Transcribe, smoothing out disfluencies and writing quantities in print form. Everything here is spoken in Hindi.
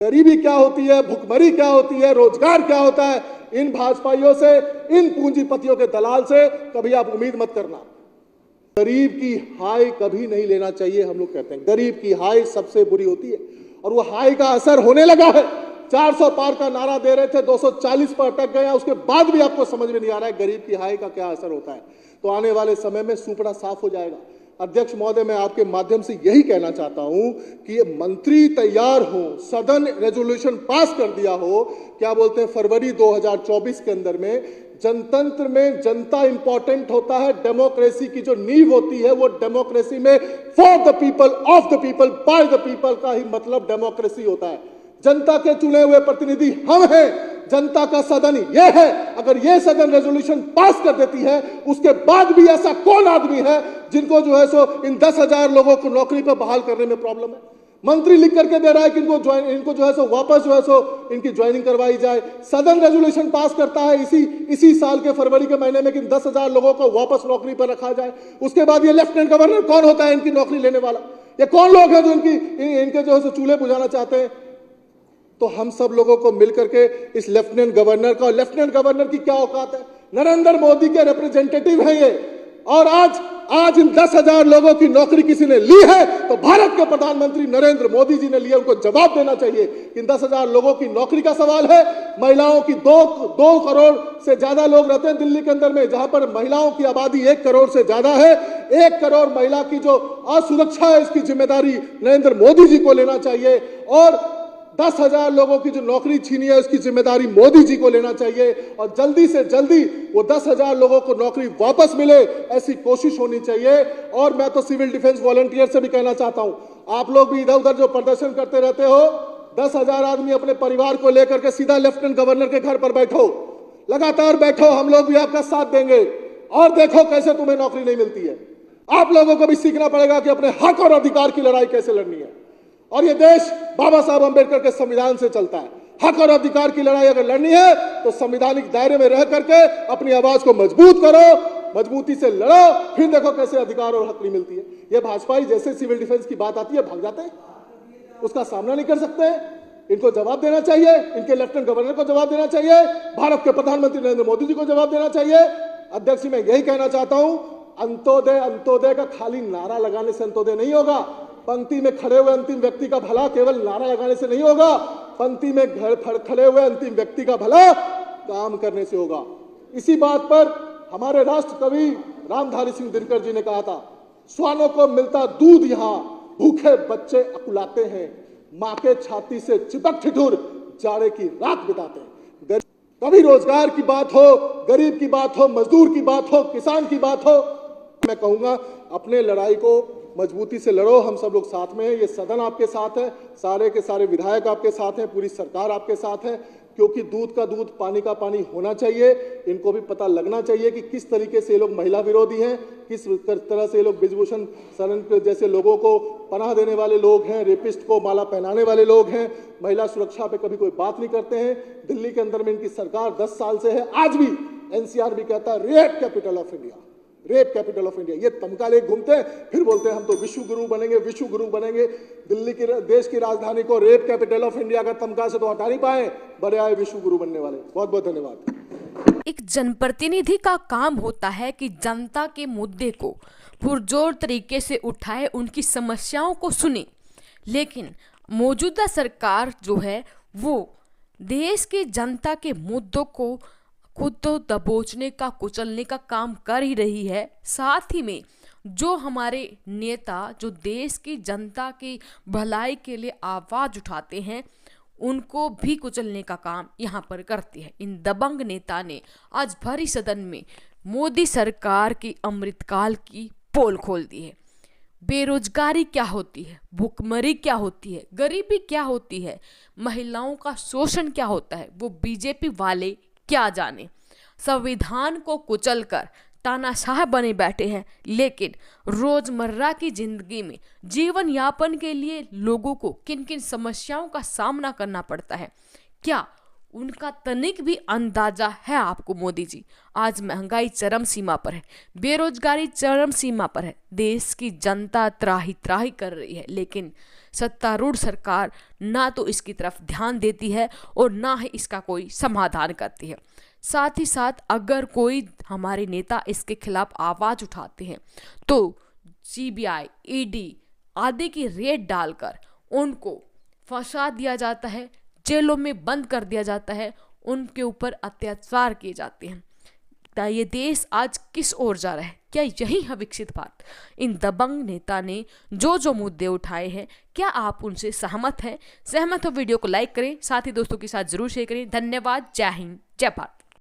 गरीबी क्या होती है, भुखमरी क्या होती है, रोजगार क्या होता है, इन भाजपाइयों से, इन पूंजीपतियों के दलाल से कभी आप उम्मीद मत करना। गरीब की हाय कभी नहीं लेना चाहिए। हम लोग कहते हैं गरीब की हाय सबसे बुरी होती है, और वो हाय का असर होने लगा है। 400 पार का नारा दे रहे थे, 240 पर अटक गया, उसके बाद भी आपको समझ में नहीं आ रहा है गरीब की हाय का क्या असर होता है। तो आने वाले समय में सुपड़ा साफ हो जाएगा। अध्यक्ष महोदय, मैं आपके माध्यम से यही कहना चाहता हूं कि ये मंत्री तैयार हो, सदन रेजोल्यूशन पास कर दिया हो, क्या बोलते हैं, फरवरी 2024 के अंदर में। जनतंत्र में जनता इंपॉर्टेंट होता है। डेमोक्रेसी की जो नींव होती है वो डेमोक्रेसी में for the people, of the people, by the people का ही मतलब डेमोक्रेसी होता है। जनता के चुने हुए प्रतिनिधि हम हैं, जनता का सदन ये है। अगर ये सदन रेजोल्यूशन पास कर देती है, उसके बाद भी ऐसा कौन आदमी है जिनको जो है सो इन 10,000 लोगों को नौकरी पर बहाल करने में प्रॉब्लम है। मंत्री लिख करके दे रहा है कि इनको जो है सो वापस जो है सो इनकी ज्वाइनिंग करवाई जाए। सदन रेजोल्यूशन पास करता है इसी साल के फरवरी के महीने में कि 10,000 लोगों को वापस नौकरी पर रखा जाए। उसके बाद ये लेफ्टिनेंट गवर्नर कौन होता है इनकी नौकरी लेने वाला? ये कौन लोग हैं जो इनके जो है सो चूल्हे बुझाना चाहते हैं? तो हम सब लोगों को मिलकर के इस लेफ्टिनेंट गवर्नर की क्या औकात है? नरेंद्र मोदी के रिप्रेजेंटेटिव हैं ये, और आज इन 10,000 लोगों की नौकरी किसी ने ली है तो भारत के प्रधानमंत्री नरेंद्र मोदी जी ने लिया। उनको जवाब देना चाहिए। इन 10,000 लोगों की नौकरी का सवाल है। महिलाओं की 2 करोड़ से ज्यादा लोग रहते हैं दिल्ली के अंदर में, जहां पर महिलाओं की आबादी 1 करोड़ से ज्यादा है। 1 करोड़ महिला की जो असुरक्षा है, इसकी जिम्मेदारी नरेंद्र मोदी जी को लेना चाहिए, और 10,000 लोगों की जो नौकरी छीनी है उसकी जिम्मेदारी मोदी जी को लेना चाहिए, और जल्दी से जल्दी वो 10,000 लोगों को नौकरी वापस मिले, ऐसी कोशिश होनी चाहिए। और मैं तो सिविल डिफेंस वॉलंटियर से भी कहना चाहता हूं, आप लोग भी इधर उधर जो प्रदर्शन करते रहते हो, 10,000 आदमी अपने परिवार को लेकर के सीधा लेफ्टिनेंट गवर्नर के घर पर बैठो, लगातार बैठो, हम लोग भी आपका साथ देंगे, और देखो कैसे तुम्हें नौकरी नहीं मिलती है। आप लोगों को भी सीखना पड़ेगा कि अपने हक और अधिकार की लड़ाई कैसे लड़नी है। और ये देश बाबा साहब अंबेडकर के संविधान से चलता है। हक और अधिकार की लड़ाई अगर लड़नी है तो संवैधानिक दायरे में रह करके अपनी आवाज को मजबूत करो, मजबूती से लड़ो, फिर देखो कैसे अधिकार और हक नहीं मिलती है। ये भाजपाई जैसे सिविल डिफेंस की बात आती है भाग जाते हैं, उसका सामना नहीं कर सकते। इनको जवाब देना चाहिए, इनके लेफ्टिनेंट गवर्नर को जवाब देना चाहिए, भारत के प्रधानमंत्री नरेंद्र मोदी जी को जवाब देना चाहिए। अध्यक्ष जी, मैं यही कहना चाहता हूं, अंत्योदय का खाली नारा लगाने से अंत्योदय नहीं होगा। पंक्ति में खड़े हुए अंतिम व्यक्ति का भला केवल नारा लगाने से नहीं होगा। पंक्ति में खड़े हुए अंतिम व्यक्ति का भला काम करने से होगा। इसी बात पर हमारे राष्ट्र कवि रामधारी सिंह दिनकर जी ने कहा था, स्वानों को मिलता दूध यहाँ, भूखे बच्चे अकुलाते हैं, माँ के छाती से चिपक ठिठुर जाड़े की रात बिताते हैं। कभी रोजगार की बात हो, गरीब की बात हो, मजदूर की बात हो, किसान की बात हो, मैं कहूंगा अपने लड़ाई को मजबूती से लड़ो। हम सब लोग साथ में हैं, ये सदन आपके साथ है, सारे के सारे विधायक आपके साथ हैं, पूरी सरकार आपके साथ है, क्योंकि दूध का दूध पानी का पानी होना चाहिए। इनको भी पता लगना चाहिए कि किस तरीके से ये लोग महिला विरोधी हैं, किस तरह से ये लोग ब्रिजभूषण शरण के जैसे लोगों को पनाह देने वाले लोग हैं, रेपिस्ट को माला पहनाने वाले लोग हैं, महिला सुरक्षा पे कभी कोई बात नहीं करते हैं। दिल्ली के अंदर में इनकी सरकार 10 साल से है, आज भी एनसीआर भी कहता है rape capital of India, rape capital of India. ये तमका ले घूमते हैं, फिर बोलते हैं हम तो विश्व गुरु बनेंगे, विश्व गुरु बनेंगे। दिल्ली की देश की राजधानी को रेप कैपिटल ऑफ इंडिया का तमका से तो हटा नहीं पाए, बड़े आए विश्व गुरु बनने वाले। बहुत बहुत धन्यवाद। एक जनप्रतिनिधि का काम होता है कि जनता के मुद्दे को पुरजोर तरीके से उठाए, उनकी समस्याओं को सुने। लेकिन मौजूदा सरकार जो है वो देश की जनता के मुद्दों को खुद तो दबोचने का, कुचलने का काम कर ही रही है। साथ ही में जो हमारे नेता जो देश की जनता की भलाई के लिए आवाज उठाते हैं, उनको भी कुचलने का काम यहाँ पर करते हैं। इन दबंग नेता ने आज भरी सदन में मोदी सरकार की अमृतकाल की पोल खोल दी है। बेरोजगारी क्या होती है, भूखमरी क्या होती है, गरीबी क्या होती है, महिलाओं का शोषण क्या होता है, वो बीजेपी वाले क्या जाने। संविधान को कुचलकर तानाशाह बने बैठे हैं, लेकिन रोजमर्रा की जिंदगी में जीवन यापन के लिए लोगों को किन किन समस्याओं का सामना करना पड़ता है, क्या उनका तनिक भी अंदाजा है आपको मोदी जी? आज महंगाई चरम सीमा पर है, बेरोजगारी चरम सीमा पर है, देश की जनता त्राही त्राही कर रही है, लेकिन सत्तारूढ़ सरकार ना तो इसकी तरफ ध्यान देती है और ना ही इसका कोई समाधान करती है। साथ ही साथ अगर कोई हमारे नेता इसके खिलाफ आवाज उठाते हैं तो सीबीआई, ईडी आदि की रेड डालकर उनको फंसा दिया जाता है, जेलों में बंद कर दिया जाता है, उनके ऊपर अत्याचार किए जाते हैं। तो ये देश आज किस ओर जा रहा है? क्या यही है विकसित भारत? इन दबंग नेता ने जो जो मुद्दे उठाए हैं, क्या आप उनसे सहमत हैं? सहमत हो वीडियो को लाइक करें, साथ ही दोस्तों के साथ जरूर शेयर करें। धन्यवाद। जय हिंद, जय भारत।